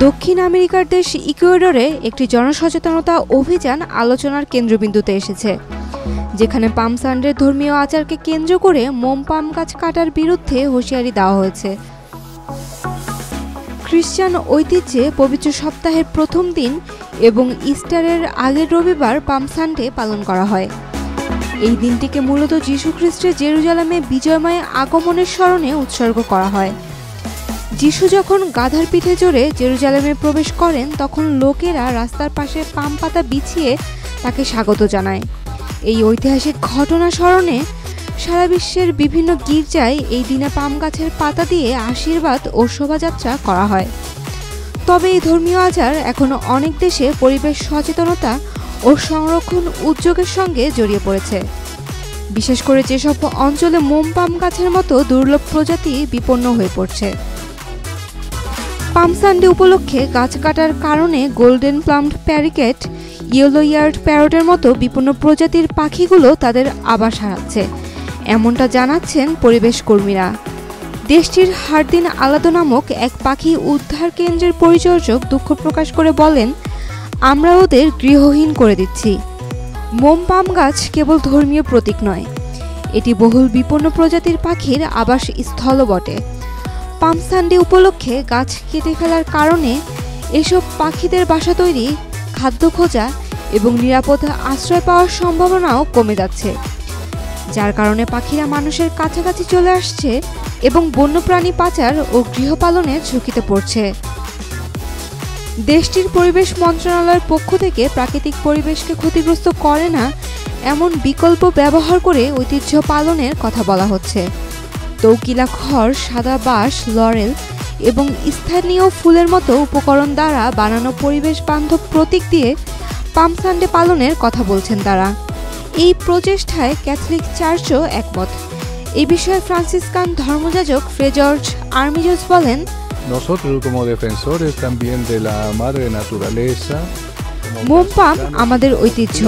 দক্ষিণ আমেরিকার দেশ ইকুয়েডরে একটি জনসচেতনতা অভিযান আলোচনার কেন্দ্রবিন্দুতে এসেছে, যেখানে পাম সানডের ধর্মীয় আচারকে কেন্দ্র করে মোম পাম গাছ কাটার বিরুদ্ধে হুঁশিয়ারি দেওয়া হয়েছে। খ্রিস্টান ঐতিহ্যে পবিত্র সপ্তাহের প্রথম দিন এবং ইস্টারের আগের রবিবার পাম সানডে পালন করা হয়। এই দিনটিকে মূলত যীশু খ্রিস্টের জেরুজালেমে বিজয়ময় আগমনের স্মরণে উৎসর্গ করা হয়। যিশু যখন গাধার পিঠে চড়ে জেরুজালেমে প্রবেশ করেন, তখন লোকেরা রাস্তার পাশে পাম পাতা বিছিয়ে তাকে স্বাগত জানায়। এই ঐতিহাসিক ঘটনা স্মরণে সারা বিশ্বের বিভিন্ন গির্জায় এই দিনে পাম গাছের পাতা দিয়ে আশীর্বাদ ও শোভাযাত্রা করা হয়। তবে এই ধর্মীয় আচার এখনও অনেক দেশে পরিবেশ সচেতনতা ও সংরক্ষণ উদ্যোগের সঙ্গে জড়িয়ে পড়েছে, বিশেষ করে যেসব অঞ্চলে মোম পাম গাছের মতো দুর্লভ প্রজাতি বিপন্ন হয়ে পড়ছে। পাম সানডে উপলক্ষে গাছ কাটার কারণে গোল্ডেন প্লামড প্যারিকেট, ইয়েলো ইয়ার্ড প্যারটের মতো বিপন্ন প্রজাতির পাখিগুলো তাদের আবাস হারাচ্ছে, এমনটা জানাচ্ছেন পরিবেশ কর্মীরা। দেশটির হারদিন আলাদো নামক এক পাখি উদ্ধার কেন্দ্রের পরিচর্যক দুঃখ প্রকাশ করে বলেন, আমরা ওদের গৃহহীন করে দিচ্ছি। মোম পাম গাছ কেবল ধর্মীয় প্রতীক নয়, এটি বহুল বিপন্ন প্রজাতির পাখির আবাস স্থলও বটে। পাম সানডে উপলক্ষে গাছ কেটে ফেলার কারণে এসব পাখিদের বাসা তৈরি, খাদ্য খোঁজা এবং নিরাপদ আশ্রয় পাওয়ার সম্ভাবনাও কমে যাচ্ছে, যার কারণে পাখিরা মানুষের কাছাকাছি চলে আসছে এবং বন্যপ্রাণী পাচার ও গৃহপালনের ঝুঁকিতে পড়ছে। দেশটির পরিবেশ মন্ত্রণালয়ের পক্ষ থেকে প্রাকৃতিক পরিবেশকে ক্ষতিগ্রস্ত করে না এমন বিকল্প ব্যবহার করে ঐতিহ্য পালনের কথা বলা হচ্ছে। তৌকিলা খড়, সাদা বাঁশ, লরেল এবং স্থানীয় ফুলের মতো উপকরণ দ্বারা বানানো পরিবেশ বান্ধব প্রতীক দিয়ে পাম সানডে পালনের কথা বলছেন তারা। এই প্রচেষ্টায় ক্যাথলিক চার্চও একমত। এই বিষয়ে ফ্রান্সিসকান ধর্মযাজক ফ্রে জর্জ আর্মিজোস বলেন, Nosotros como defensores también de la madre naturaleza, মোম পাম আমাদের ঐতিহ্য,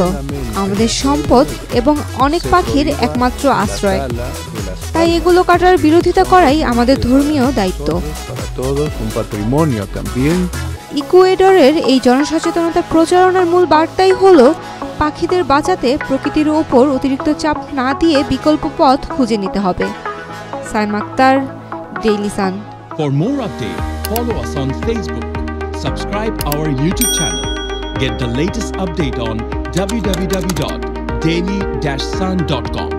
আমাদের সম্পদ এবং অনেক পাখির একমাত্র আশ্রয়, তাই এগুলো কাটার বিরোধিতা করাই আমাদের ধর্মীয় দায়িত্ব। ইকুয়েডরের এই জনসচেতনতা প্রচারণার মূল বার্তাই হলো পাখিদের বাঁচাতে প্রকৃতির ওপর অতিরিক্ত চাপ না দিয়ে বিকল্প পথ খুঁজে নিতে হবে। Saim Akhtar, Daily Sun. For more updates, follow us on Facebook, subscribe our YouTube channel, get the latest update on www.daily-sun.com.